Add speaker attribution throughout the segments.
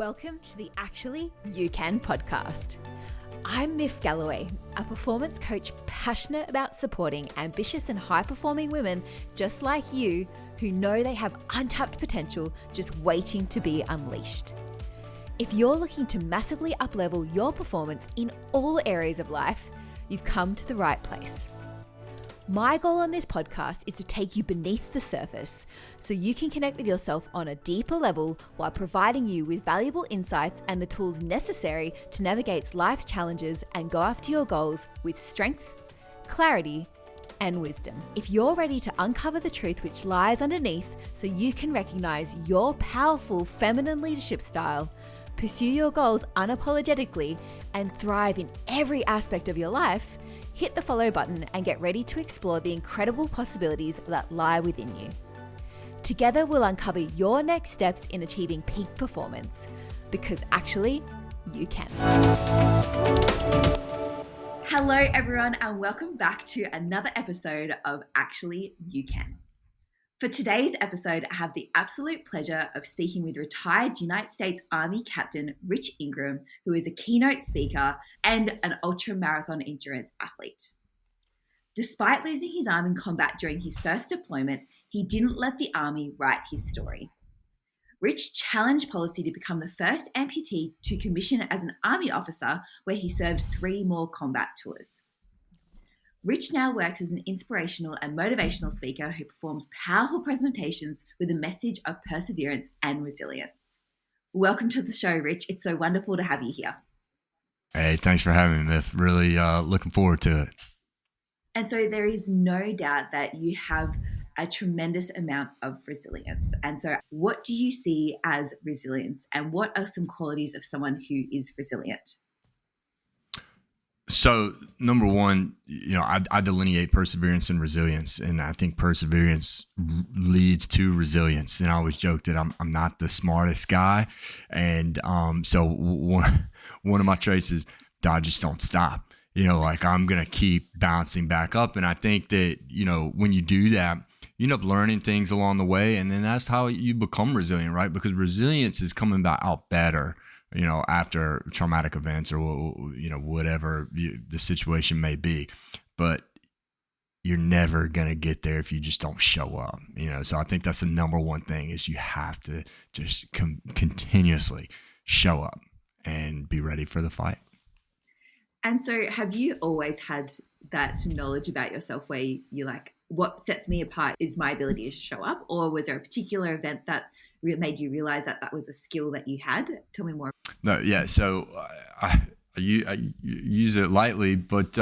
Speaker 1: Welcome to the Actually You Can podcast. I'm Miff Galloway, a performance coach passionate about supporting ambitious and high-performing women just like you who know they have untapped potential just waiting to be unleashed. If you're looking to massively up-level your performance in all areas of life, you've come to the right place. My goal on this podcast is to take you beneath the surface so you can connect with yourself on a deeper level while providing you with valuable insights and the tools necessary to navigate life's challenges and go after your goals with strength, clarity, and wisdom. If you're ready to uncover the truth which lies underneath so you can recognize your powerful feminine leadership style, pursue your goals unapologetically, and thrive in every aspect of your life, hit the follow button and get ready to explore the incredible possibilities that lie within you. Together, we'll uncover your next steps in achieving peak performance, because actually, you can. Hello, everyone, and welcome back to another episode of Actually You Can. For today's episode, I have the absolute pleasure of speaking with retired United States Army Captain Rich Ingram, who is a keynote speaker and an ultra-marathon endurance athlete. Despite losing his arm in combat during his first deployment, he didn't let the Army write his story. Rich challenged policy to become the first amputee to commission as an Army officer, where he served 3 more combat tours. Rich now works as an inspirational and motivational speaker who performs powerful presentations with a message of perseverance and resilience. Welcome to the show, Rich. It's so wonderful to have you here.
Speaker 2: Hey, thanks for having me, Miff. Really looking forward to it.
Speaker 1: And so there is no doubt that you have a tremendous amount of resilience. And so what do you see as resilience, and what are some qualities of someone who is resilient?
Speaker 2: So number one, I delineate perseverance and resilience, and I think perseverance leads to resilience. And I always joke that I'm not the smartest guy, and so one of my traits is I just don't stop. I'm gonna keep bouncing back up, and I think that when you do that, you end up learning things along the way, and then that's how you become resilient, right? Because resilience is coming back out better, after traumatic events or, whatever the situation may be. But you're never going to get there if you just don't show up, So I think that's the number one thing, is you have to just continuously show up and be ready for the fight.
Speaker 1: And so have you always had that knowledge about yourself where you're like, what sets me apart is my ability to show up? Or was there a particular event that made you realize that that was a skill that you had? Tell me more.
Speaker 2: No, yeah. So I use it lightly, but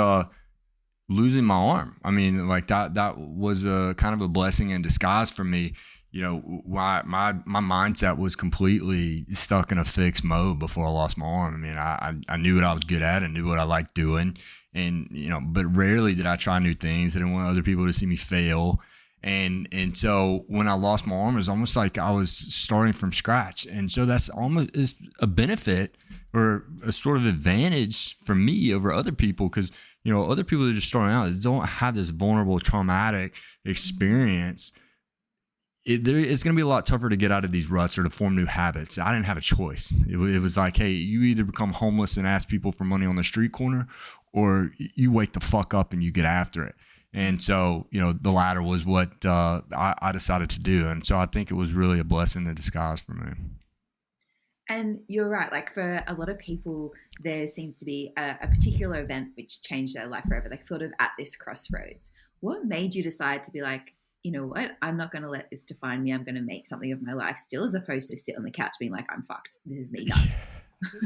Speaker 2: losing my arm, that was a kind of a blessing in disguise for me. My mindset was completely stuck in a fixed mode before I lost my arm. I knew what I was good at and knew what I liked doing. And, but rarely did I try new things. I didn't want other people to see me fail. And so when I lost my arm, it was almost like I was starting from scratch. And so that's almost is a benefit or a sort of advantage for me over other people, because, other people that are just starting out don't have this vulnerable, traumatic experience. It's going to be a lot tougher to get out of these ruts or to form new habits. I didn't have a choice. It was like, hey, you either become homeless and ask people for money on the street corner, or you wake the fuck up and you get after it. And so, the latter was what I decided to do. And so I think it was really a blessing in disguise for me.
Speaker 1: And you're right. Like, for a lot of people, there seems to be a particular event which changed their life forever, like sort of at this crossroads. What made you decide to be like, you know what, I'm not going to let this define me. I'm going to make something of my life still, as opposed to sit on the couch being like, I'm fucked. This is me done.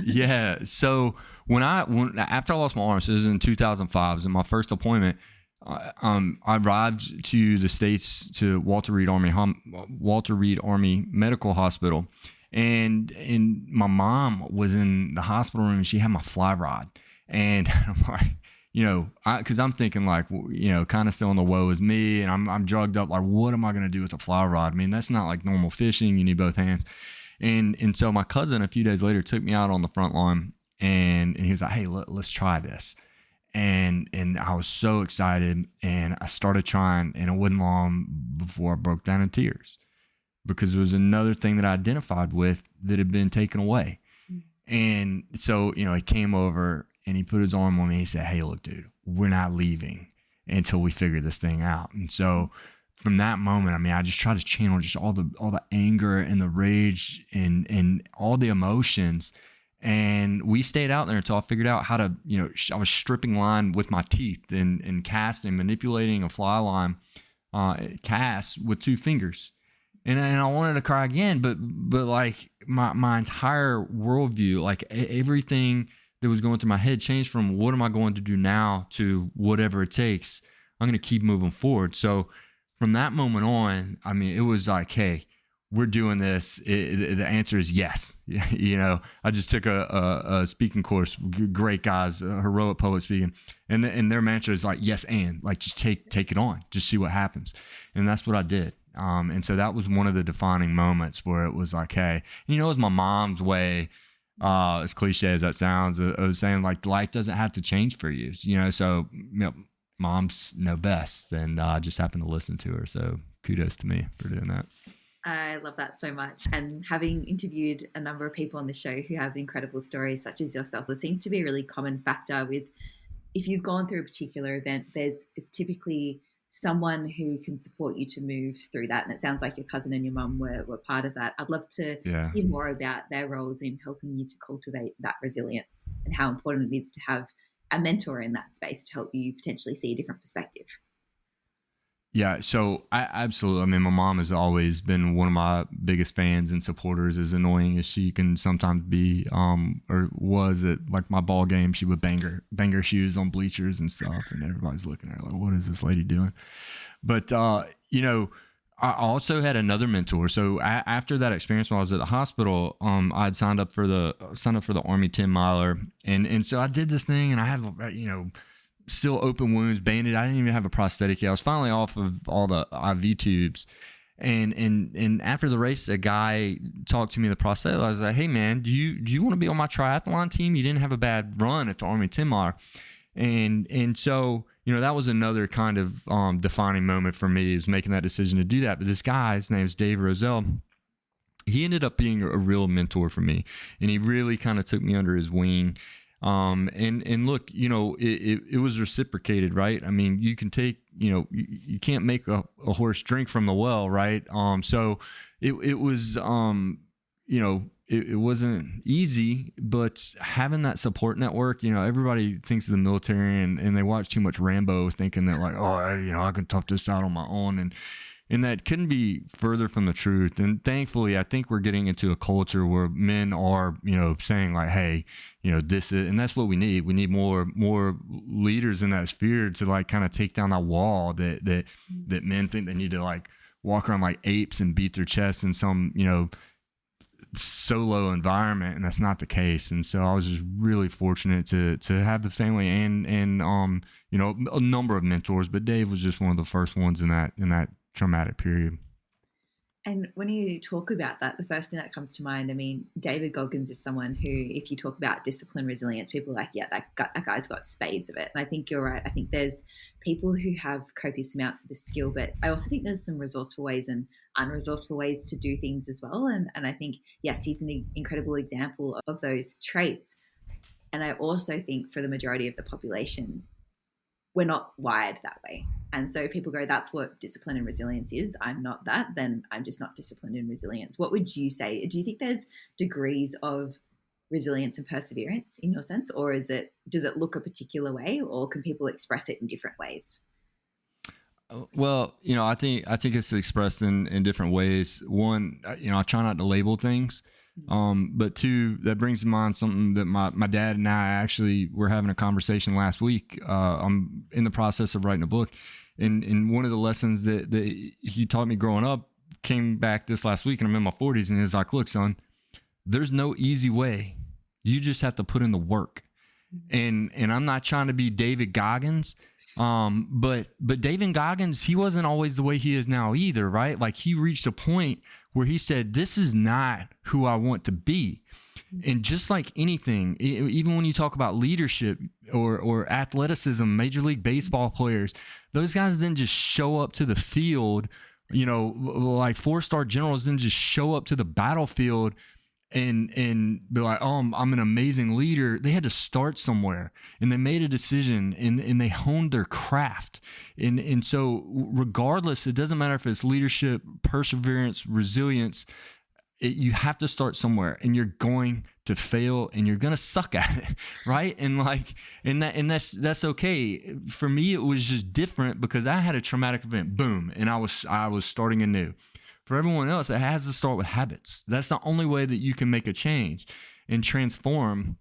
Speaker 2: Yeah. So after I lost my arm, so this was in 2005, it was in my first deployment. I arrived to the States to Walter Reed Army Medical Hospital, and my mom was in the hospital room. And she had my fly rod, and I'm like, because I'm thinking like, kind of still in the woe is me, and I'm drugged up. Like, what am I going to do with a fly rod? That's not like normal fishing. You need both hands. And so my cousin a few days later took me out on the front lawn, and he was like, hey, let's try this. And I was so excited, and I started trying, and it wasn't long before I broke down in tears, because it was another thing that I identified with that had been taken away. And so, he came over and he put his arm on me. He said, "Hey, look, dude, we're not leaving until we figure this thing out." And so from that moment, I just tried to channel just all the anger and the rage and all the emotions. And we stayed out there until I figured out how to, I was stripping line with my teeth and casting, manipulating a fly line cast with 2 fingers. And I wanted to cry again, but like my entire worldview, like everything that was going through my head changed from what am I going to do now to whatever it takes. I'm going to keep moving forward. So from that moment on, it was like, hey, we're doing this. The answer is yes. I just took a speaking course, great guys, heroic public speaking. And their mantra is like, yes, and like, just take it on, just see what happens. And that's what I did. And so that was one of the defining moments where it was like, hey, it was my mom's way, as cliche as that sounds, of saying like life doesn't have to change for you. So moms know best, and I just happened to listen to her. So kudos to me for doing that.
Speaker 1: I love that so much. And having interviewed a number of people on the show who have incredible stories such as yourself, it seems to be a really common factor with if you've gone through a particular event, there's typically someone who can support you to move through that. And it sounds like your cousin and your mum were part of that. I'd love to hear more about their roles in helping you to cultivate that resilience and how important it is to have a mentor in that space to help you potentially see a different perspective.
Speaker 2: Yeah, so I absolutely. My mom has always been one of my biggest fans and supporters. As annoying as she can sometimes be, or was at like my ball game, she would bang her shoes on bleachers and stuff, and everybody's looking at her like, "What is this lady doing?" But I also had another mentor. So after that experience, when I was at the hospital, I had signed up for the Army 10 miler, and so I did this thing, and I had still open wounds, banded. I didn't even have a prosthetic yet. I was finally off of all the IV tubes. And after the race, a guy talked to me in the prosthetic. I was like, "Hey man, do you want to be on my triathlon team? You didn't have a bad run at the Army 10 miler." And so, that was another kind of defining moment for me, is making that decision to do that. But this guy, his name is Dave Roselle. He ended up being a real mentor for me, and he really kind of took me under his wing. And look, it was reciprocated, right? You can take, you can't make a horse drink from the well, right? So it was, it wasn't easy, but having that support network, everybody thinks of the military and they watch too much Rambo thinking that like, oh, I can tough this out on my own. And that couldn't be further from the truth. And thankfully, I think we're getting into a culture where men are, saying like, hey, this is, and that's what we need. We need more leaders in that sphere to like kind of take down that wall that men think they need to like walk around like apes and beat their chests in some, solo environment. And that's not the case. And so I was just really fortunate to have the family and a number of mentors, but Dave was just one of the first ones in that traumatic period.
Speaker 1: And when you talk about that, the first thing that comes to mind, David Goggins is someone who, if you talk about discipline, resilience, people are like, yeah, that guy's got spades of it. And I think you're right. I think there's people who have copious amounts of this skill, but I also think there's some resourceful ways and unresourceful ways to do things as well. And I think, yes, he's an incredible example of those traits. And I also think for the majority of the population, we're not wired that way. And so people go, that's what discipline and resilience is. I'm not that, then I'm just not disciplined in resilience. What would you say? Do you think there's degrees of resilience and perseverance in your sense, or does it look a particular way, or can people express it in different ways?
Speaker 2: Well, I think it's expressed in different ways. One, I try not to label things. But two, that brings to mind something that my dad and I actually were having a conversation last week. I'm in the process of writing a book, and one of the lessons that he taught me growing up came back this last week, and I'm in my 40s, and he's like, "Look, son, there's no easy way. You just have to put in the work." And I'm not trying to be David Goggins, but David Goggins, he wasn't always the way he is now either, right? Like he reached a point where he said, "This is not who I want to be." And just like anything, even when you talk about leadership or athleticism, Major League Baseball players, those guys didn't just show up to the field, like 4-star generals didn't just show up to the battlefield and be like, oh, I'm an amazing leader. They had to start somewhere, and they made a decision, and they honed their craft. And so regardless, it doesn't matter if it's leadership, perseverance, resilience, you have to start somewhere, and you're going to fail, and you're going to suck at it. Right. And that's okay. For me, it was just different because I had a traumatic event, boom. And I was starting anew. For everyone else, it has to start with habits. That's the only way that you can make a change and transform,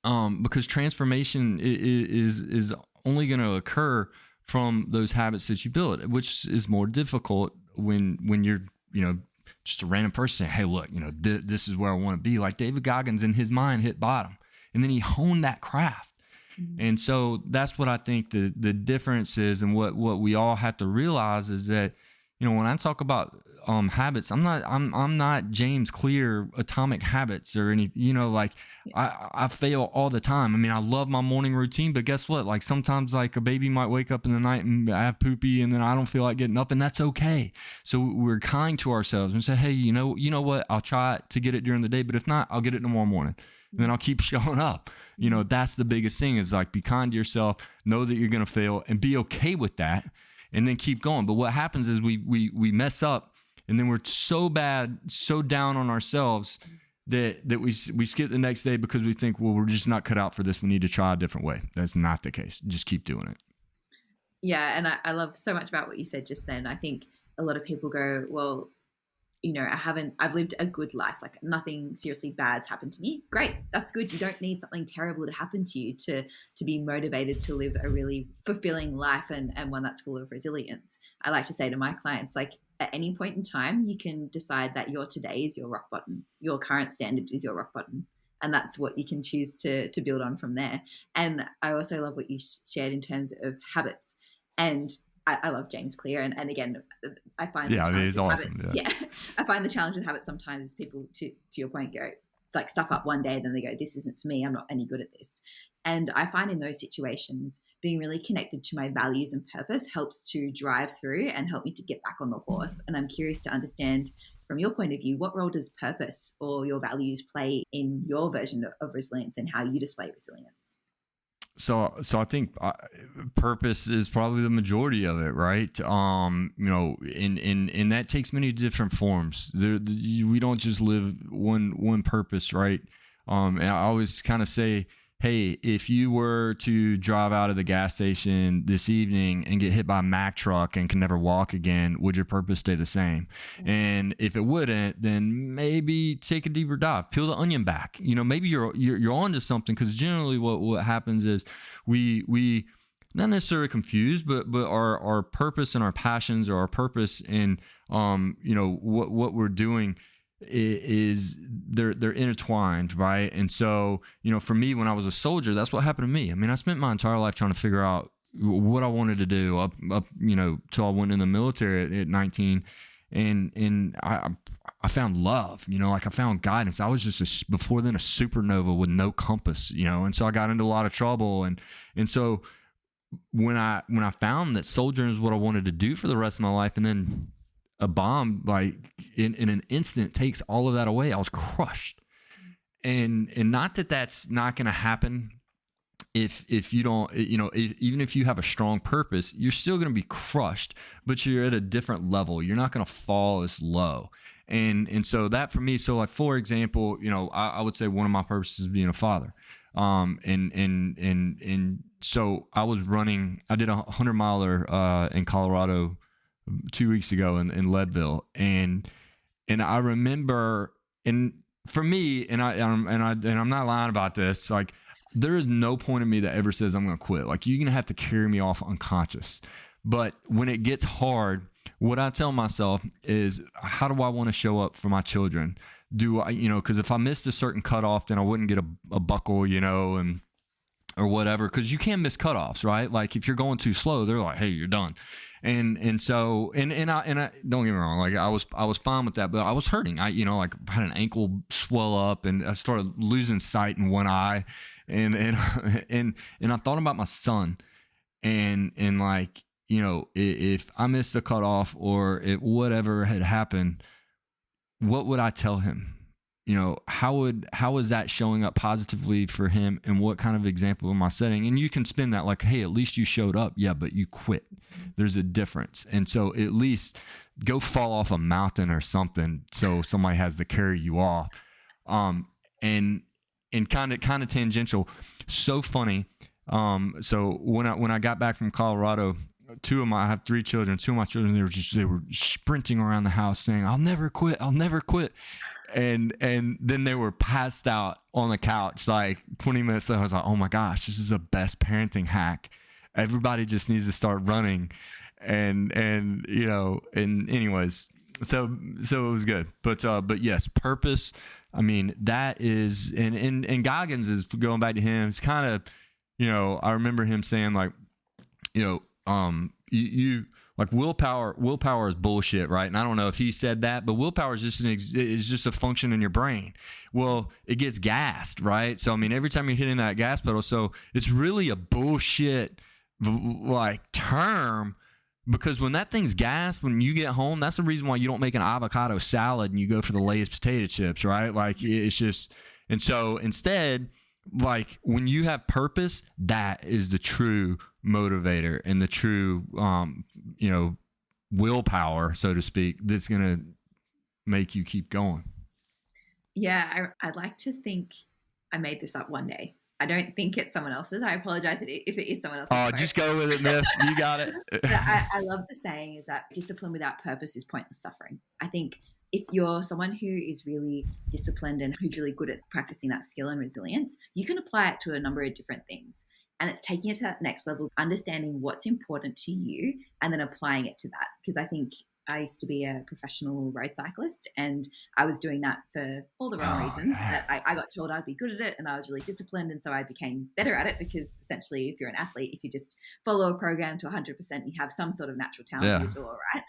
Speaker 2: because transformation is only going to occur from those habits that you build, which is more difficult when you're, just a random person saying, hey, look, this is where I want to be. Like David Goggins in his mind hit bottom, and then he honed that craft. Mm-hmm. And so that's what I think the difference is, and what we all have to realize is that, when I talk about habits, I'm not James Clear Atomic Habits or any, I fail all the time. I mean, I love my morning routine, but guess what? Like sometimes like a baby might wake up in the night and I have poopy, and then I don't feel like getting up, and that's okay. So we're kind to ourselves and say, hey, you know what? I'll try to get it during the day, but if not, I'll get it tomorrow morning. And then I'll keep showing up. That's the biggest thing, is like, be kind to yourself, know that you're going to fail, and be okay with that, and then keep going. But what happens is we mess up, and then we're so down on ourselves that we skip the next day because we think, well, we're just not cut out for this. We need to try a different way. That's not the case. Just keep doing it.
Speaker 1: Yeah. And I love so much about what you said just then. I think a lot of people go, well, I've lived a good life. Like nothing seriously bad's happened to me. Great. That's good. You don't need something terrible to happen to you to be motivated to live a really fulfilling life and one that's full of resilience. I like to say to my clients, like, at any point in time, you can decide that your today is your rock bottom. Your current standard is your rock bottom. And that's what you can choose to build on from there. And I also love what you shared in terms of habits. And I love James Clear. And again, I find
Speaker 2: he's awesome.
Speaker 1: Yeah. I find the challenge with habits sometimes is people, to your point, go like stuff up one day, then they go, this isn't for me. I'm not any good at this. And I find in those situations, being really connected to my values and purpose helps to drive through and help me to get back on the horse. And I'm curious to understand from your point of view, what role does purpose or your values play in your version of resilience and how you display resilience?
Speaker 2: So I think purpose is probably the majority of it, right? And that takes many different forms. We don't just live one purpose, right? And I always kind of say, hey, if you were to drive out of the gas station this evening and get hit by a Mack truck and can never walk again, would your purpose stay the same? And if it wouldn't, then maybe take a deeper dive, peel the onion back. Maybe you're onto something, because generally what happens is we not necessarily confused, but our purpose and our passions, or our purpose in what we're doing is they're intertwined, right? And so, for me, when I was a soldier, that's what happened to me. I mean, I spent my entire life trying to figure out what I wanted to do up till I went in the military at 19, and I found love, I found guidance. I was just before then a supernova with no compass, and so I got into a lot of trouble, and so when I found that soldiering is what I wanted to do for the rest of my life, and then a bomb, like in an instant, takes all of that away, I was crushed. And not that that's not going to happen if you don't, even if you have a strong purpose, you're still going to be crushed, but you're at a different level. You're not going to fall as low. And so that for me, so like, for example, I would say one of my purposes is being a father. And so I was running, I did a 100-miler in Colorado 2 weeks ago in Leadville, and I remember, and for me, and I'm not lying about this, like, there is no point in me that ever says I'm going to quit. Like, you're going to have to carry me off unconscious. But when it gets hard, what I tell myself is, how do I want to show up for my children? Do I, because if I missed a certain cutoff, then I wouldn't get a buckle, and or whatever, because you can miss cutoffs, right? Like, if you're going too slow, they're like, hey, you're done. And so I don't get me wrong, like, I was fine with that, but I was hurting. I had an ankle swell up, and I started losing sight in one eye, and I thought about my son, and like, if I missed the cutoff, or if whatever had happened, what would I tell him? how is that showing up positively for him, and what kind of example am I setting? And you can spin that like, hey, at least you showed up. Yeah, but you quit. There's a difference. And so at least go fall off a mountain or something so somebody has to carry you off. And kind of tangential, so funny. So when I got back from Colorado, I have 3 children. 2 of my children, they were sprinting around the house saying, I'll never quit. And then they were passed out on the couch like 20 minutes later. I was like, oh my gosh, this is the best parenting hack. Everybody just needs to start running. And anyways, so it was good. But yes, purpose. I mean, that is, and Goggins is going back to him. It's kind of, I remember him saying like, you like willpower is bullshit, right? And I don't know if he said that, but willpower is just a function in your brain. Well, it gets gassed, right? So I mean, every time you're hitting that gas pedal, so it's really a bullshit like term, because when that thing's gassed, when you get home, that's the reason why you don't make an avocado salad and you go for the Lay's potato chips, right? Like it's just, and so instead, like when you have purpose, that is the true motivator and the true, willpower, so to speak, that's going to make you keep going.
Speaker 3: Yeah, I'd like to think I made this up one day. I don't think it's someone else's. I apologize if it is someone else's.
Speaker 2: Oh, just go with it, Myth. You got it.
Speaker 3: I love the saying is that discipline without purpose is pointless suffering. I think if you're someone who is really disciplined and who's really good at practicing that skill and resilience, you can apply it to a number of different things. And it's taking it to that next level, understanding what's important to you and then applying it to that. Because I think I used to be a professional road cyclist and I was doing that for all the wrong reasons. But I got told I'd be good at it and I was really disciplined. And so I became better at it because essentially if you're an athlete, if you just follow a program to 100%, you have some sort of natural talent, you'll do all right.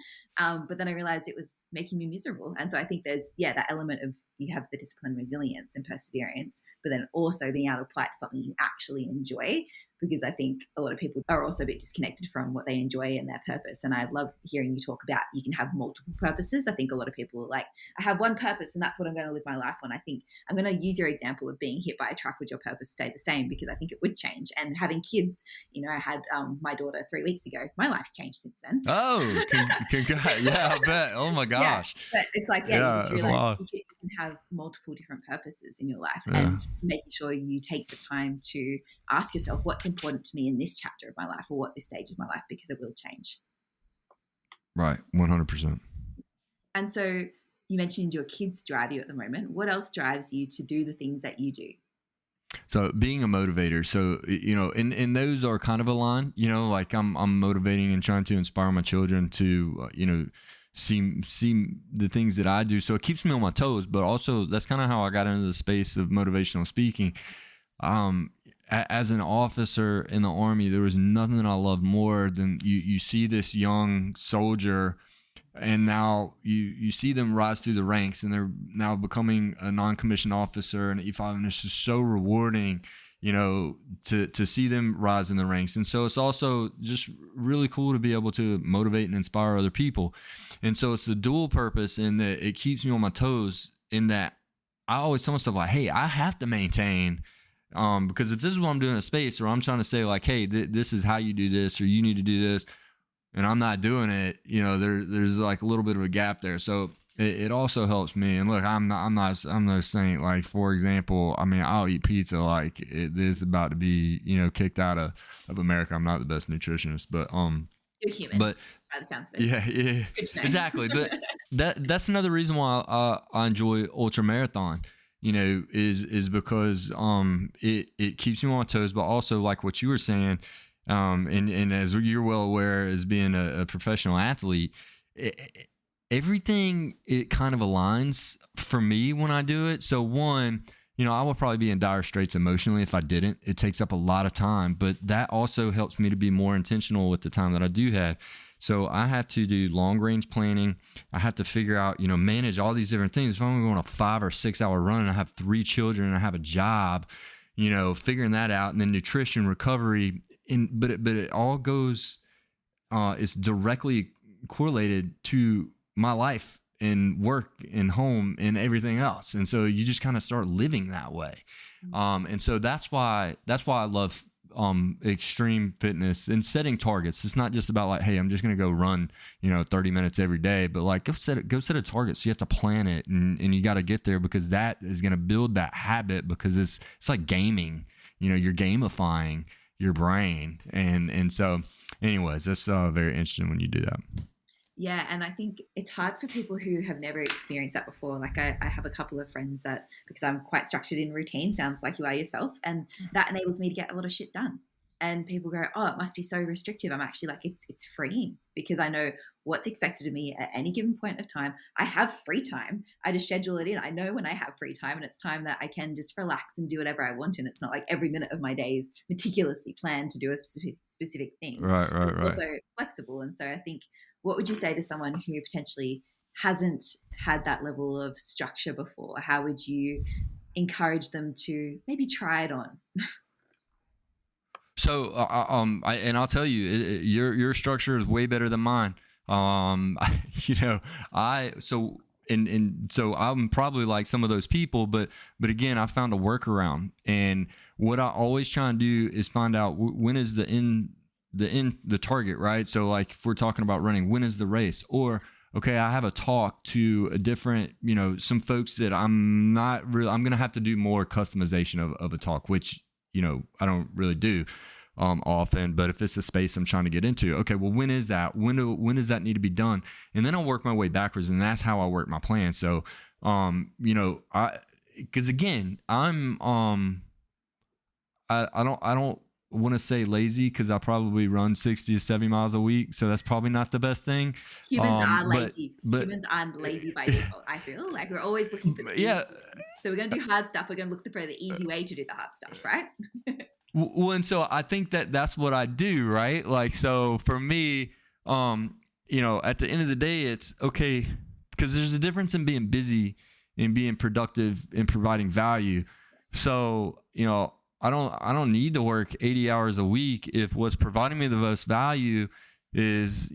Speaker 3: But then I realized it was making me miserable. And so I think there's, that element of you have the discipline, resilience and perseverance, but then also being able to apply it to something you actually enjoy. Because I think a lot of people are also a bit disconnected from what they enjoy and their purpose. And I love hearing you talk about you can have multiple purposes. I think a lot of people are like, I have one purpose and that's what I'm going to live my life on. I think I'm going to use your example of being hit by a truck. Would your purpose stay the same? Because I think it would change. And having kids, I had my daughter 3 weeks ago. My life's changed since then.
Speaker 2: Oh, congrats. Yeah, I bet. Oh my gosh.
Speaker 3: Yeah, but it's like, you just realize you can have multiple different purposes in your life and making sure you take the time to ask yourself what's important to me in this chapter of my life or what this stage of my life, because it will change.
Speaker 2: Right. 100%. And
Speaker 3: so you mentioned your kids drive you at the moment. What else drives you to do the things that you do?
Speaker 2: So being a motivator, so, and those are kind of aligned, like I'm motivating and trying to inspire my children to, see the things that I do. So it keeps me on my toes, but also that's kind of how I got into the space of motivational speaking. As an officer in the Army, there was nothing that I loved more than you see this young soldier and now you see them rise through the ranks and they're now becoming a non-commissioned officer and E5, and it's just so rewarding, to see them rise in the ranks. And so it's also just really cool to be able to motivate and inspire other people. And so it's a dual purpose in that it keeps me on my toes, in that I always tell myself like, hey, I have to maintain, because if this is what I'm doing in space, or I'm trying to say like, hey, this is how you do this, or you need to do this, and I'm not doing it, there's like a little bit of a gap there. So it also helps me. And look, I'm no saint. Like, for example, I mean, I'll eat pizza like it is about to be, kicked out of America. I'm not the best nutritionist, but
Speaker 3: you're human.
Speaker 2: But
Speaker 3: by the sounds of it.
Speaker 2: Yeah, exactly. But that's another reason why I enjoy ultra marathon. Is because it keeps me on my toes, but also like what you were saying, and as you're well aware, as being a professional athlete, everything it kind of aligns for me when I do it. So one, I would probably be in dire straits emotionally if I didn't. It takes up a lot of time, but that also helps me to be more intentional with the time that I do have. So I have to do long range planning. I have to figure out, manage all these different things. If I'm going on a 5 or 6 hour run and I have 3 children and I have a job, figuring that out, and then nutrition, recovery, but it all goes, it's directly correlated to my life and work and home and everything else. And so you just kind of start living that way. And so that's why I love extreme fitness and setting targets. It's not just about like, hey, I'm just going to go run, 30 minutes every day, but like go set a target. So you have to plan it and you got to get there, because that is going to build that habit, because it's like gaming, you're gamifying your brain. And so anyways, that's very interesting when you do that.
Speaker 3: Yeah, and I think it's hard for people who have never experienced that before. Like I have a couple of friends that, because I'm quite structured in routine, sounds like you are yourself, and that enables me to get a lot of shit done. And people go, oh, it must be so restrictive. I'm actually like, it's freeing, because I know what's expected of me at any given point of time. I have free time. I just schedule it in. I know when I have free time, and it's time that I can just relax and do whatever I want. And it's not like every minute of my day is meticulously planned to do a specific thing.
Speaker 2: Right.
Speaker 3: It's also flexible. And so I think, what would you say to someone who potentially hasn't had that level of structure before? How would you encourage them to maybe try it on?
Speaker 2: So, I'll tell you, your structure is way better than mine. So I'm probably like some of those people, but again, I found a workaround. And what I always try and do is find out when is the target, right? So like if we're talking about running, when is the race? Or okay, I have a talk to a different, some folks that I'm going to have to do more customization of a talk, which, I don't really do often, but if it's a space I'm trying to get into, okay, well, when is that? When does that need to be done? And then I'll work my way backwards, and that's how I work my plan. So, because again, I don't want to say lazy, because I probably run 60 to 70 miles a week. So that's probably not the best thing.
Speaker 3: Humans are lazy. Humans aren't lazy by default. I feel like we're always looking for the easy things. So we're going to do hard stuff. We're going to look for the easy way to do the hard stuff, right?
Speaker 2: Well, and so I think that's what I do, right? Like, so for me, at the end of the day, it's okay, because there's a difference in being busy and being productive and providing value. So, I don't need to work 80 hours a week if what's providing me the most value is,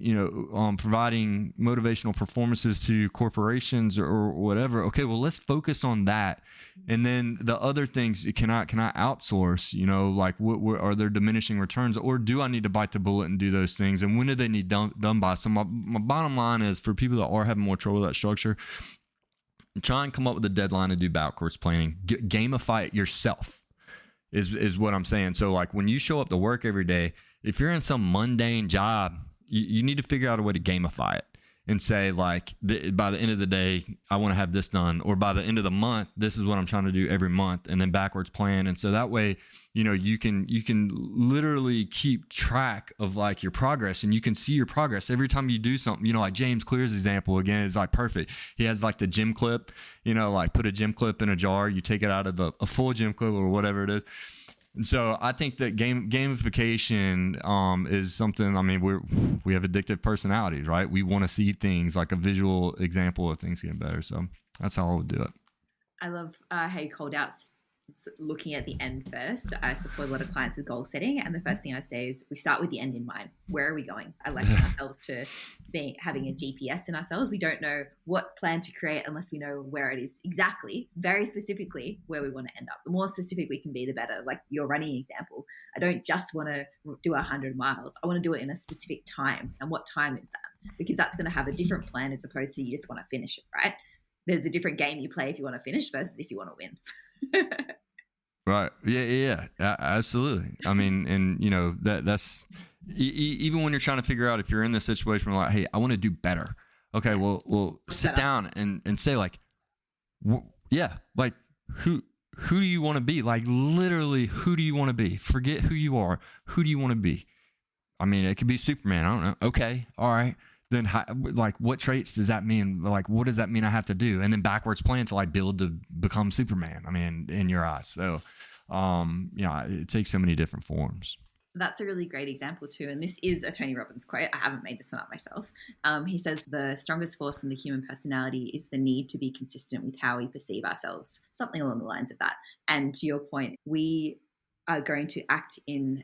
Speaker 2: providing motivational performances to corporations or whatever. Okay, well, let's focus on that. And then the other things, can I outsource, like what are there diminishing returns, or do I need to bite the bullet and do those things? And when do they need done by? So my bottom line is, for people that are having more trouble with that structure, try and come up with a deadline to do backwards planning. Gamify it yourself is what I'm saying. So like when you show up to work every day, if you're in some mundane job, you need to figure out a way to gamify it and say like, by the end of the day, I want to have this done, or by the end of the month, this is what I'm trying to do every month, and then backwards plan. And so that way, you can literally keep track of like your progress, and you can see your progress every time you do something. Like James Clear's example again is like perfect. He has like the gym clip, like put a gym clip in a jar, you take it out of a full gym clip or whatever it is. And so I think that gamification is something. I mean, we have addictive personalities, right? We want to see things, like a visual example of things getting better. So that's how I would do it.
Speaker 3: I love how you called out looking at the end first. I support a lot of clients with goal setting, and the first thing I say is we start with the end in mind. Where are we going? I liken ourselves to having a GPS in ourselves. We don't know what plan to create unless we know where it is exactly, very specifically where we want to end up. The more specific we can be, the better. Like your running example, I don't just want to do 100 miles. I want to do it in a specific time. And what time is that? Because that's going to have a different plan as opposed to you just want to finish it, right? There's a different game you play if you want to finish versus if you want to win.
Speaker 2: Right. Yeah. Absolutely. I mean, and that's even when you're trying to figure out if you're in this situation where like, hey, I want to do better. Okay. Well, sit down and say like, like who do you want to be? Like literally, who do you want to be? Forget who you are. Who do you want to be? I mean, it could be Superman. I don't know. Okay. All right. Then like what traits does that mean? Like, what does that mean I have to do? And then backwards plan to like build to become Superman. I mean, in your eyes. So, it takes so many different forms.
Speaker 3: That's a really great example too. And this is a Tony Robbins quote. I haven't made this one up myself. He says, the strongest force in the human personality is the need to be consistent with how we perceive ourselves. Something along the lines of that. And to your point, we are going to act in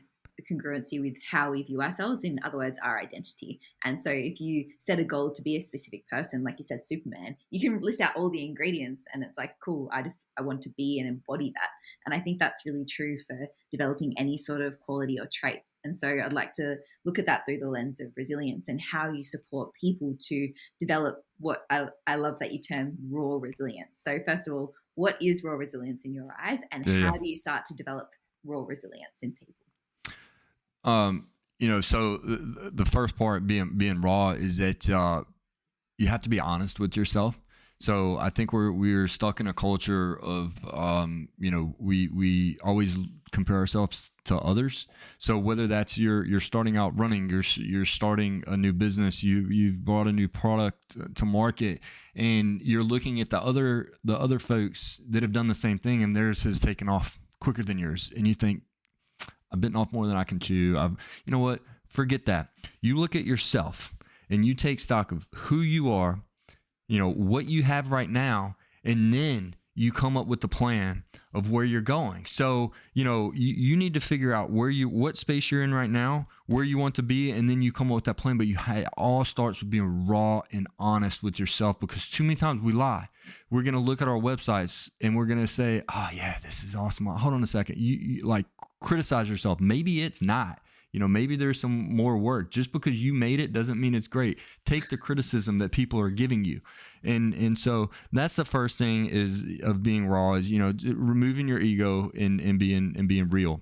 Speaker 3: congruency with how we view ourselves, in other words, our identity. And so if you set a goal to be a specific person, like you said, Superman, you can list out all the ingredients and it's like, cool, I want to be and embody that. And I think that's really true for developing any sort of quality or trait. And so I'd like to look at that through the lens of resilience and how you support people to develop what I love that you term raw resilience. So first of all, what is raw resilience in your eyes, and how do you start to develop raw resilience in people?
Speaker 2: So the first part being raw is that you have to be honest with yourself. So I think we're stuck in a culture of we always compare ourselves to others. So whether that's you're starting out running, you're starting a new business, you've brought a new product to market, and you're looking at the other folks that have done the same thing, and theirs has taken off quicker than yours, and you think, I've bitten off more than I can chew. You know what? Forget that. You look at yourself and you take stock of who you are, what you have right now, and then you come up with the plan of where you're going. So, you need to figure out what space you're in right now, where you want to be, and then you come up with that plan. But it all starts with being raw and honest with yourself, because too many times we lie. We're going to look at our websites and we're going to say, oh yeah, this is awesome. Hold on a second. You like criticize yourself. Maybe it's not. Maybe there's some more work. Just because you made it doesn't mean it's great. Take the criticism that people are giving you. And so that's the first thing of being raw is, removing your ego and being real.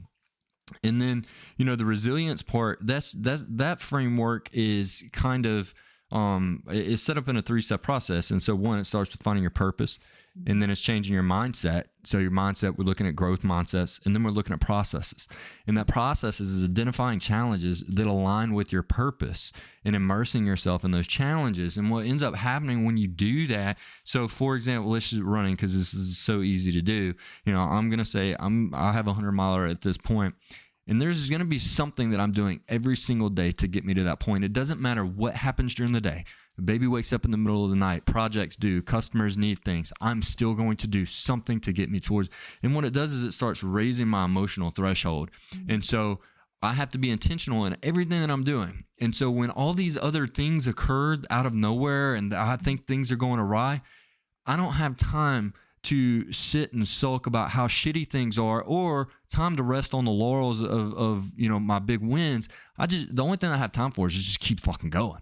Speaker 2: And then, the resilience part, that framework is kind of, it's set up in a 3-step process. And so one, it starts with finding your purpose, and then it's changing your mindset. So your mindset, we're looking at growth mindsets, and then we're looking at processes. And that process is identifying challenges that align with your purpose and immersing yourself in those challenges. And what ends up happening when you do that, so for example, let's just running, because this is so easy to do. I'm going to say I have a 100-miler at this point. And there's going to be something that I'm doing every single day to get me to that point. It doesn't matter what happens during the day. The baby wakes up in the middle of the night, projects due, customers need things. I'm still going to do something to get me towards. And what it does is it starts raising my emotional threshold. And so I have to be intentional in everything that I'm doing. And so when all these other things occurred out of nowhere and I think things are going awry, I don't have time to sit and sulk about how shitty things are, or time to rest on the laurels of my big wins. The only thing I have time for is just keep fucking going.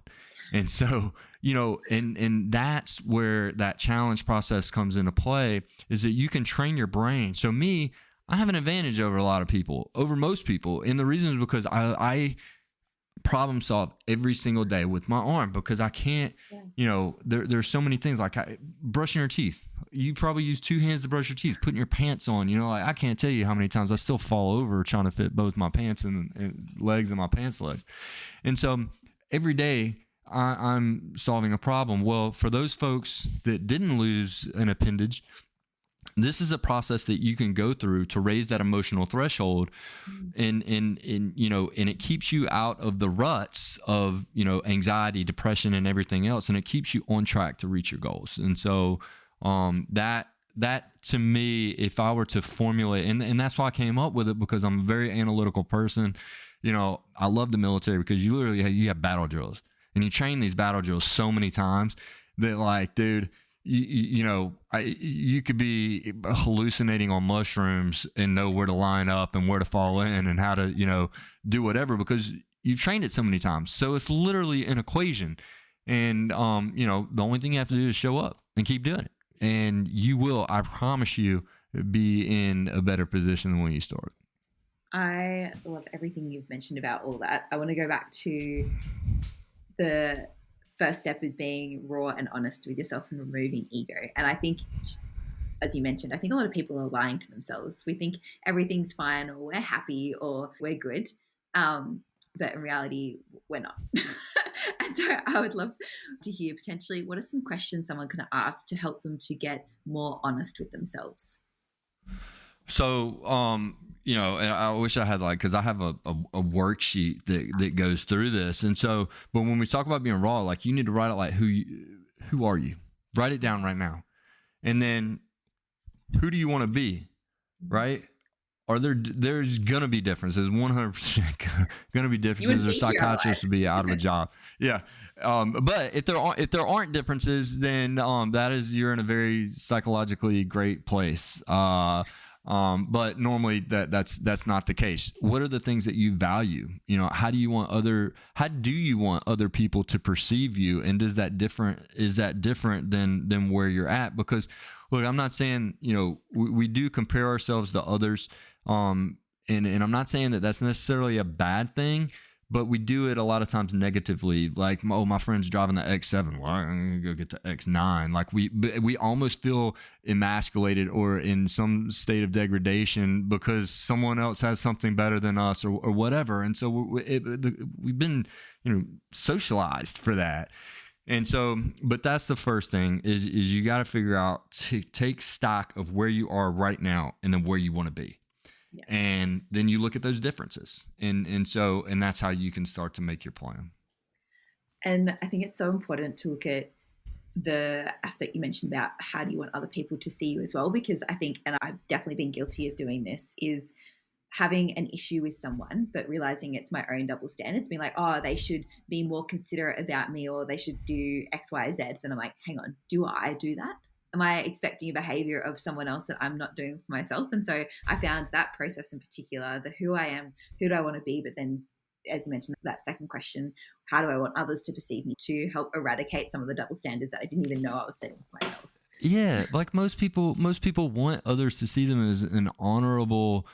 Speaker 2: And so, and that's where that challenge process comes into play, is that you can train your brain. So I have an advantage over a lot of people, over most people. And the reason is because I problem solve every single day with my arm, because I can't, there's so many things, like brushing your teeth. You probably use 2 hands to brush your teeth, putting your pants on, I can't tell you how many times I still fall over trying to fit both my pants and legs and my pants legs. And so every day I'm solving a problem. Well, for those folks that didn't lose an appendage, this is a process that you can go through to raise that emotional threshold, and it keeps you out of the ruts of, anxiety, depression, and everything else. And it keeps you on track to reach your goals. And so, that to me, if I were to formulate, and that's why I came up with it, because I'm a very analytical person. I love the military, because you have battle drills, and you train these battle drills so many times that, like, dude, you could be hallucinating on mushrooms and know where to line up and where to fall in and how to, do whatever, because you've trained it so many times. So it's literally an equation. And, the only thing you have to do is show up and keep doing it. And you will, I promise you, be in a better position than when you started.
Speaker 3: I love everything you've mentioned about all that. I want to go back to the first step is being raw and honest with yourself and removing ego. And I think, as you mentioned, I think a lot of people are lying to themselves. We think everything's fine, or we're happy, or we're good. But in reality, we're not. And so I would love to hear potentially what are some questions someone can ask to help them to get more honest with themselves.
Speaker 2: So, and I wish I had, because I have a worksheet that goes through this. And so, but when we talk about being raw, you need to write out, who are you? Write it down right now. And then who do you want to be? Right? there's gonna be differences, 100% gonna be differences, or psychiatrists would be out of a job. Yeah. But if there aren't differences, then that is, you're in a very psychologically great place. But normally that's not the case. What are the things that you value? How do you want other people to perceive you? And is that different than where you're at? Because look, I'm not saying, we do compare ourselves to others. And I'm not saying that that's necessarily a bad thing, but we do it a lot of times negatively. Like, oh, my friend's driving the X7. Well, I'm going to go get the X9. Like we almost feel emasculated or in some state of degradation because someone else has something better than us or whatever. And so we've been, socialized for that. And so, but that's the first thing is you got to figure out to take stock of where you are right now and then where you want to be. Yeah. And then you look at those differences. And that's how you can start to make your plan.
Speaker 3: And I think it's so important to look at the aspect you mentioned about how do you want other people to see you as well, because I think, and I've definitely been guilty of doing this, is having an issue with someone, but realizing it's my own double standards, being like, oh, they should be more considerate about me or they should do X, Y, Z. Then I'm like, hang on, do I do that? Am I expecting a behavior of someone else that I'm not doing for myself? And so I found that process in particular, the who I am, who do I want to be? But then, as you mentioned, that second question, how do I want others to perceive me, to help eradicate some of the double standards that I didn't even know I was setting for myself.
Speaker 2: Yeah. Like most people want others to see them as an honorable,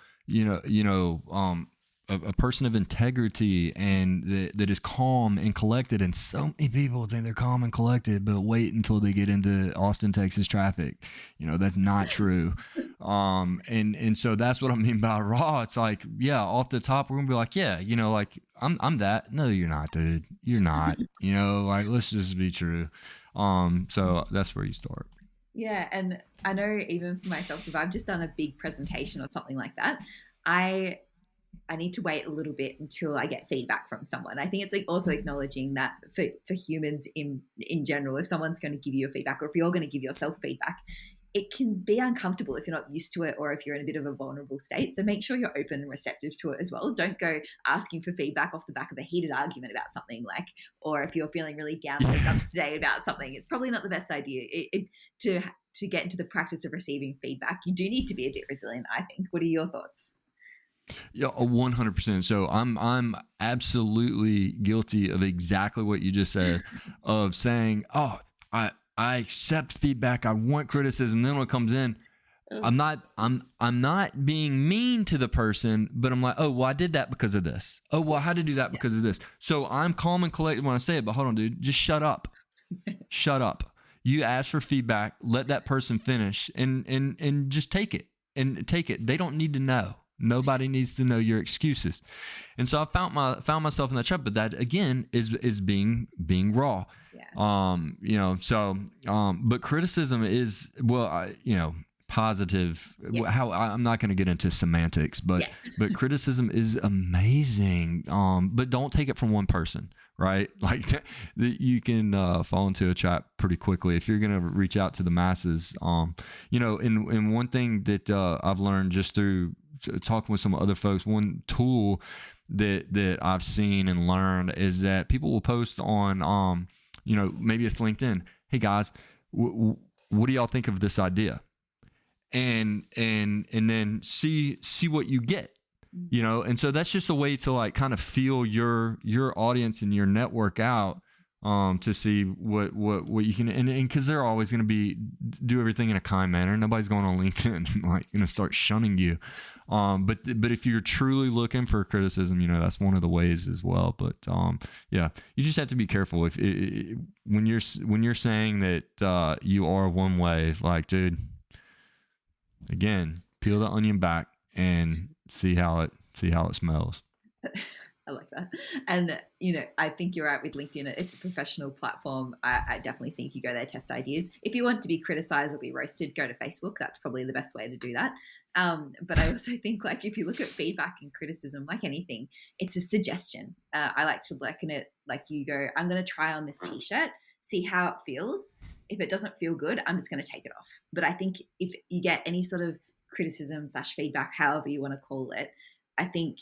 Speaker 2: a person of integrity and that is calm and collected. And so many people think they're calm and collected, but wait until they get into Austin, Texas traffic. That's not true. And so that's what I mean by raw. It's like, yeah, off the top, we're gonna be like, yeah, like I'm that. No, you're not, dude. You're not. Like, let's just be true. So that's where you start.
Speaker 3: Yeah. And I know even for myself, if I've just done a big presentation or something like that, I need to wait a little bit until I get feedback from someone. I think it's like also acknowledging that for humans in general, if someone's going to give you a feedback or if you're going to give yourself feedback, it can be uncomfortable if you're not used to it or if you're in a bit of a vulnerable state. So make sure you're open and receptive to it as well. Don't go asking for feedback off the back of a heated argument about something, or if you're feeling really down in the dumps today about something, it's probably not the best idea. To get into the practice of receiving feedback, you do need to be a bit resilient, I think. What are your thoughts?
Speaker 2: Yeah, 100%. So I'm absolutely guilty of exactly what you just said, of saying, oh, I accept feedback. I want criticism. Then when it comes in, I'm not being mean to the person, but I'm like, oh, well, I did that because of this. Oh, well, I had to do that because of this. So I'm calm and collected when I say it, but hold on, dude, just shut up. Shut up. You ask for feedback, let that person finish and just take it They don't need to know. Nobody needs to know your excuses. And so I found myself in that trap, but that again is being raw.
Speaker 3: Yeah.
Speaker 2: But criticism is, positive.
Speaker 3: Yeah.
Speaker 2: How I'm not going to get into semantics, but criticism is amazing. But don't take it from one person, right? Like you can fall into a trap pretty quickly if you're going to reach out to the masses. And one thing that I've learned just through talking with some other folks, one tool that I've seen and learned is that people will post on, maybe it's LinkedIn. Hey guys, what do y'all think of this idea? And then see what you get, and so that's just a way to like kind of feel your audience and your network out, to see what you can, and because they're always going to do everything in a kind manner. Nobody's going on LinkedIn like going to start shunning you. But if you're truly looking for criticism, that's one of the ways as well. But you just have to be careful if when you're saying that you are one way, like, dude, again, peel the onion back and see how it smells.
Speaker 3: I like that. And, I think you're right with LinkedIn. It's a professional platform. I definitely think you go there, test ideas. If you want to be criticized or be roasted, go to Facebook. That's probably the best way to do that. But I also think, like, if you look at feedback and criticism, like anything, it's a suggestion. I like to liken it like you go, I'm going to try on this T-shirt, see how it feels. If it doesn't feel good, I'm just going to take it off. But I think if you get any sort of criticism / feedback, however you want to call it, I think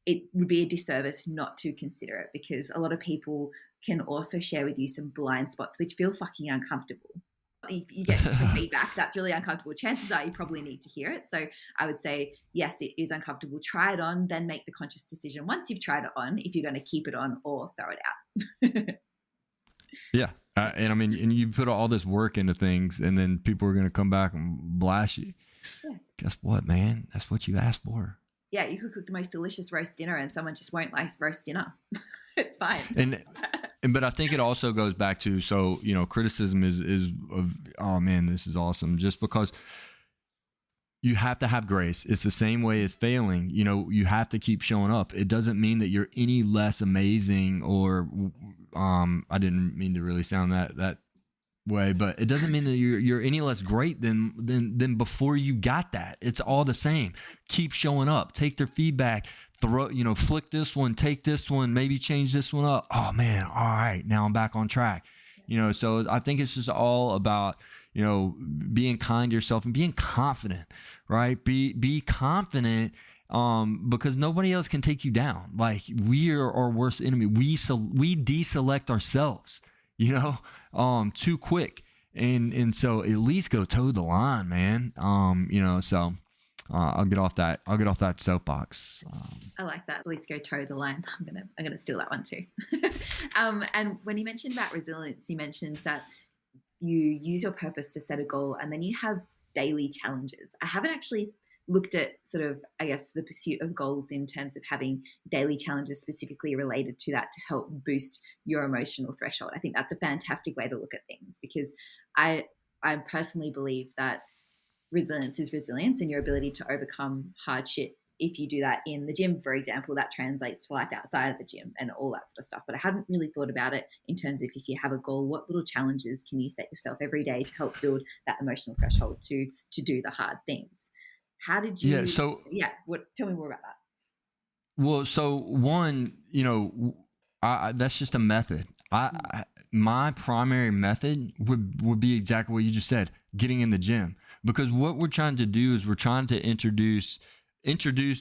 Speaker 3: it would be a disservice not to consider it, because a lot of people can also share with you some blind spots which feel fucking uncomfortable. If you get some feedback that's really uncomfortable, chances are you probably need to hear it. So I would say, yes, it is uncomfortable. Try it on, then make the conscious decision once you've tried it on if you're going to keep it on or throw it out.
Speaker 2: Yeah. And I mean, and you put all this work into things, and then people are going to come back and blast you. Yeah. Guess what, man? That's what you asked for.
Speaker 3: Yeah, you could cook the most delicious roast dinner and someone just won't like roast dinner. It's fine.
Speaker 2: But I think it also goes back to, so, you know, criticism is oh man, this is awesome. Just because you have to have grace. It's the same way as failing. You know, you have to keep showing up. It doesn't mean that you're any less amazing, or I didn't mean to really sound that way, but it doesn't mean that you're any less great than before you got that. It's all the same. Keep showing up. Take their feedback. Flick this one, take this one, maybe change this one up. Oh man, all right, now I'm back on track. You know, so I think it's just all about, you know, being kind to yourself and being confident, right? Be confident, because nobody else can take you down. Like, we are our worst enemy. We deselect ourselves, you know, too quick. And so at least go toe the line, man. You know, so I'll get off that soapbox.
Speaker 3: I like that. At least go toe the line. I'm gonna steal that one too. And when you mentioned about resilience, you mentioned that you use your purpose to set a goal, and then you have daily challenges. I haven't actually looked at sort of, I guess, the pursuit of goals in terms of having daily challenges specifically related to that to help boost your emotional threshold. I think that's a fantastic way to look at things, because I personally believe that resilience is resilience, and your ability to overcome hardship. If you do that in the gym, for example, that translates to life outside of the gym and all that sort of stuff. But I hadn't really thought about it in terms of, if you have a goal, what little challenges can you set yourself every day to help build that emotional threshold to do the hard things? How did you? Tell me more about that.
Speaker 2: Well, so one, you know, that's just a method. My primary method would be exactly what you just said: getting in the gym. Because what we're trying to do is we're trying to introduce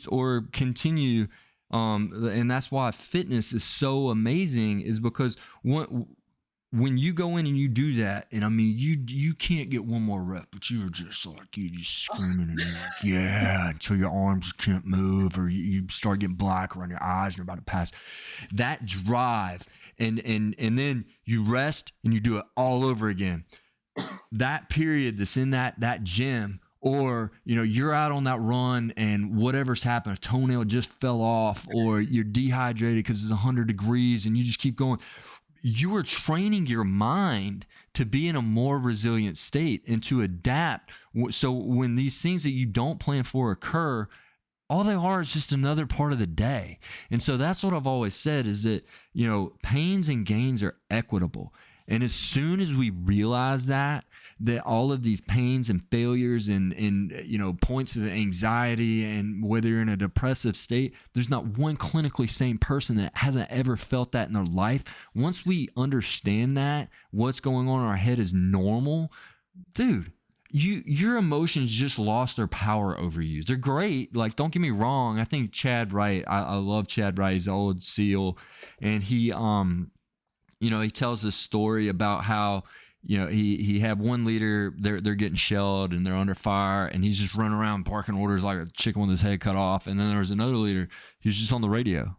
Speaker 2: or continue, and that's why fitness is so amazing, is because when you go in and you do that, and I mean, you can't get one more rep, but you're just screaming and you're like, yeah, until your arms can't move, or you start getting black around your eyes and you're about to pass. That drive, and then you rest and you do it all over again. That period that's in that gym, or, you know, you're out on that run and whatever's happened, a toenail just fell off, or you're dehydrated because it's 100 degrees and you just keep going. You are training your mind to be in a more resilient state and to adapt. So when these things that you don't plan for occur, all they are is just another part of the day. And so that's what I've always said, is that, you know, pains and gains are equitable. And as soon as we realize that all of these pains and failures and you know, points of anxiety, and whether you're in a depressive state, there's not one clinically sane person that hasn't ever felt that in their life. Once we understand that what's going on in our head is normal, dude, your emotions just lost their power over you. They're great. Like, don't get me wrong. I think Chad Wright, I love Chad Wright. He's an old SEAL, and he you know, he tells this story about how, you know, he had one leader, they're getting shelled and they're under fire, and he's just running around barking orders like a chicken with his head cut off. And then there was another leader, he was just on the radio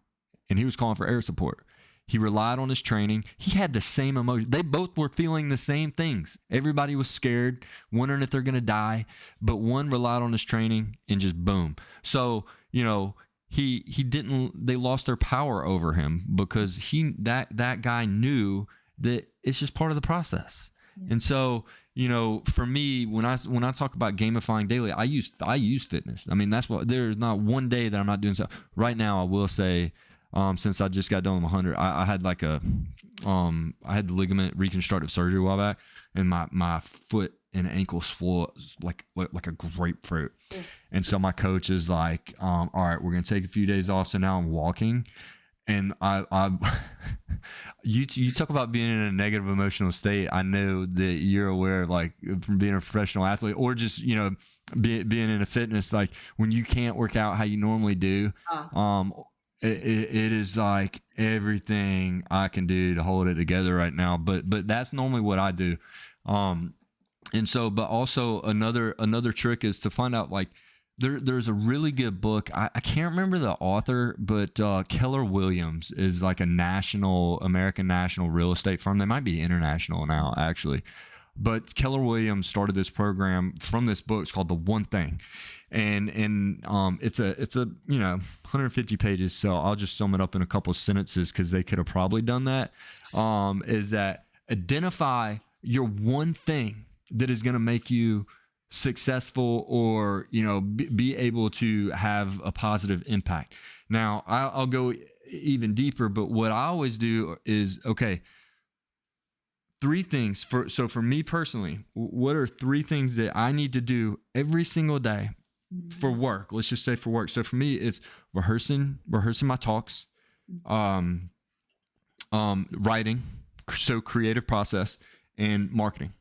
Speaker 2: and he was calling for air support. He relied on his training. He had the same emotion. They both were feeling the same things. Everybody was scared, wondering if they're going to die, but one relied on his training and just boom. So, you know, they lost their power over him because that guy knew that it's just part of the process. Yeah. And so, you know, for me, when I talk about gamifying daily, I use fitness. I mean, that's what, there's not one day that I'm not doing so. Right now, I will say, since I just got done with 100, I had like I had the ligament reconstructive surgery a while back, and my foot and ankle swole like a grapefruit. Mm. And so my coach is like, all right, we're going to take a few days off. So now I'm walking, And you talk about being in a negative emotional state. I know that you're aware, like from being a professional athlete or just, being in a fitness, like when you can't work out how you normally do, it is like everything I can do to hold it together right now. But that's normally what I do. And so, but also another trick is to find out, like, there's a really good book. I can't remember the author, but Keller Williams is like a American national real estate firm. They might be international now, actually. But Keller Williams started this program from this book. It's called The One Thing. And it's a 150 pages. So I'll just sum it up in a couple of sentences because they could have probably done that. Is that identify your one thing that is going to make you successful or, be able to have a positive impact. Now, I'll go even deeper, but what I always do is, okay, 3 things for me personally, what are 3 things that I need to do every single day for work? Let's just say for work. So for me, it's rehearsing my talks, writing, so creative process, and marketing.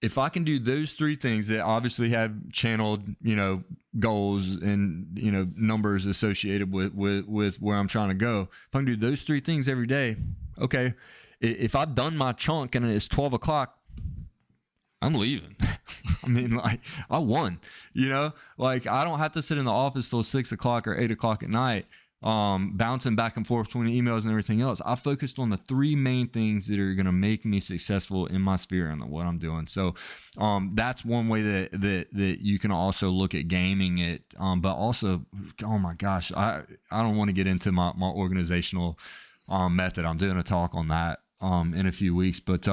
Speaker 2: If I can do those 3 things that obviously have channeled, goals and, numbers associated with where I'm trying to go, if I can do those 3 things every day, okay, if I've done my chunk and it's 12 o'clock, I'm leaving. I mean, like, I won, like I don't have to sit in the office till 6 o'clock or 8 o'clock at night, bouncing back and forth between emails and everything else. I focused on the 3 main things that are going to make me successful in my sphere and what I'm doing. So, that's one way that you can also look at gaming it. But also, oh my gosh, I don't want to get into my organizational, method. I'm doing a talk on that, in a few weeks, but,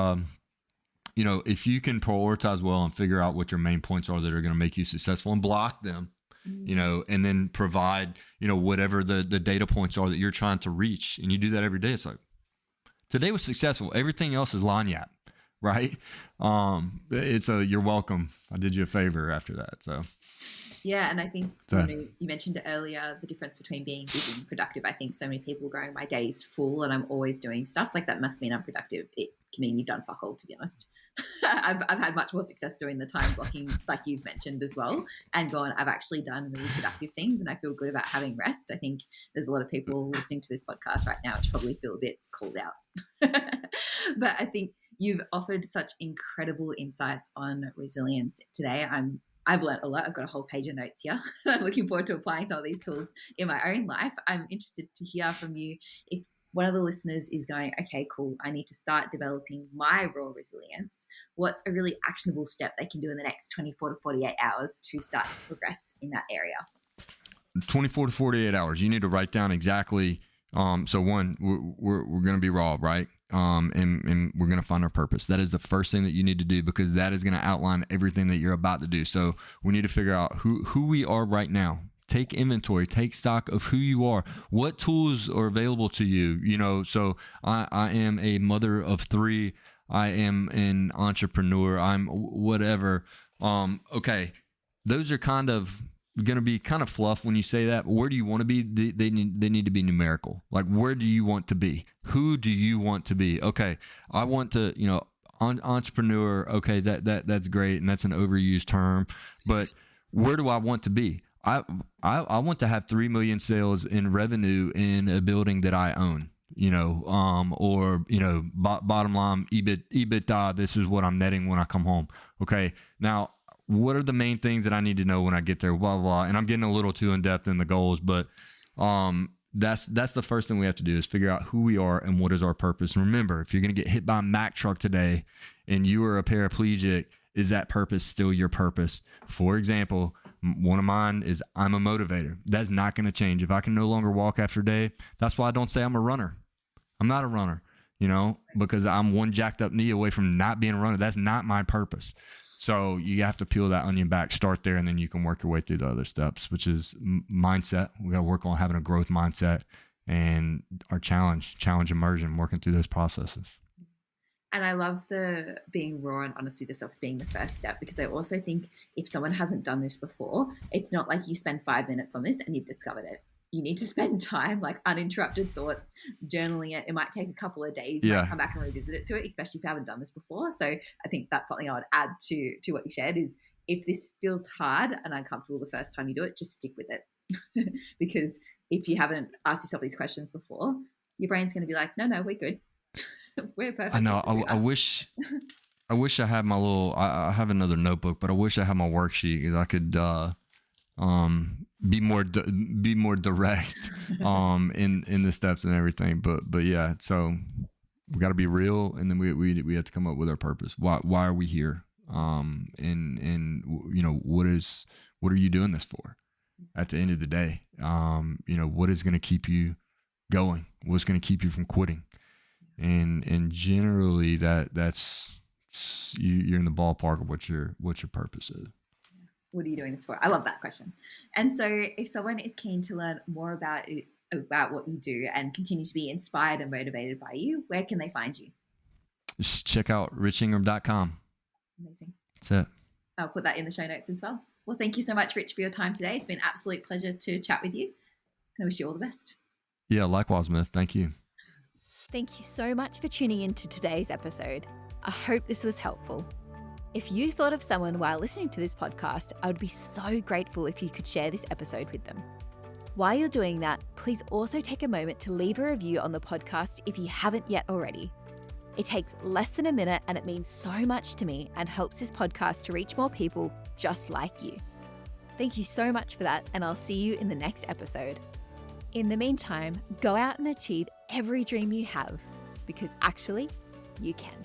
Speaker 2: if you can prioritize well and figure out what your main points are that are going to make you successful and block them, and then provide, whatever the data points are that you're trying to reach. And you do that every day. It's like, today was successful. Everything else is lagniappe, right? You're welcome. I did you a favor after that. So.
Speaker 3: Yeah, and I think you mentioned earlier the difference between being busy and productive. I think so many people going, my day's full and I'm always doing stuff. Like, that must mean I'm productive. It can mean you've done fuck all, to be honest. I've had much more success doing the time blocking, like you've mentioned as well, and gone, I've actually done really productive things and I feel good about having rest. I think there's a lot of people listening to this podcast right now which probably feel a bit called out. But I think you've offered such incredible insights on resilience today. I've learned a lot. I've got a whole page of notes here. I'm looking forward to applying some of these tools in my own life. I'm interested to hear from you if one of the listeners is going, okay, cool, I need to start developing my raw resilience. What's a really actionable step they can do in the next 24 to 48 hours to start to progress in that area?
Speaker 2: 24 to 48 hours. You need to write down exactly. So one, we're going to be raw, right? And we're going to find our purpose. That is the first thing that you need to do, because that is going to outline everything that you're about to do. So we need to figure out who we are right now. Take inventory, take stock of who you are. What tools are available to you? So I am a mother of 3. I am an entrepreneur. I'm whatever. Okay. Those are kind of going to be kind of fluff when you say that. But where do you want to be? They need to be numerical. Like, where do you want to be? Who do you want to be? Okay. I want to, entrepreneur. Okay. That's great. And that's an overused term, but where do I want to be? I want to have 3 million sales in revenue in a building that I own, bottom line, EBITDA, this is what I'm netting when I come home. Okay. Now, what are the main things that I need to know when I get there? Blah, blah, blah. And I'm getting a little too in depth in the goals, but, that's the first thing we have to do is figure out who we are and what is our purpose. And remember, if you're going to get hit by a Mack truck today and you are a paraplegic, is that purpose still your purpose? For example, one of mine is I'm a motivator. That's not going to change. If I can no longer walk after day, that's why I don't say I'm a runner. I'm not a runner, because I'm one jacked up knee away from not being a runner. That's not my purpose. So you have to peel that onion back, start there, and then you can work your way through the other steps, which is mindset. We got to work on having a growth mindset and our challenge immersion, working through those processes.
Speaker 3: And I love the being raw and honest with yourself as being the first step, because I also think if someone hasn't done this before, it's not like you spend 5 minutes on this and you've discovered it. you need to spend time, like uninterrupted thoughts, journaling it. It might take a couple of days. You might come back and revisit it to it, especially if you haven't done this before. So I think that's something I would add to what you shared is, if this feels hard and uncomfortable the first time you do it, just stick with it. Because if you haven't asked yourself these questions before, your brain's going to be like, no, we're good. We're perfect.
Speaker 2: I know. I wish I had my little, I have another notebook, but I wish I had my worksheet because I could be more direct in the steps and everything. But yeah, so we got to be real, and then we have to come up with our purpose. Why are we here? And what are you doing this for? At the end of the day, what is going to keep you going? What's going to keep you from quitting? And generally that's you're in the ballpark of what your purpose is.
Speaker 3: What are you doing this for? I love that question. And so if someone is keen to learn more about what you do and continue to be inspired and motivated by you, where can they find you?
Speaker 2: Just check out richingram.com.
Speaker 3: Amazing.
Speaker 2: That's it.
Speaker 3: I'll put that in the show notes as well. Well, thank you so much, Rich, for your time today. It's been an absolute pleasure to chat with you. And I wish you all the best.
Speaker 2: Yeah, likewise, Myth. Thank you.
Speaker 1: Thank you so much for tuning in to today's episode. I hope this was helpful. If you thought of someone while listening to this podcast, I would be so grateful if you could share this episode with them. While you're doing that, please also take a moment to leave a review on the podcast if you haven't yet already. It takes less than a minute and it means so much to me and helps this podcast to reach more people just like you. Thank you so much for that, and I'll see you in the next episode. In the meantime, go out and achieve every dream you have, because actually, you can.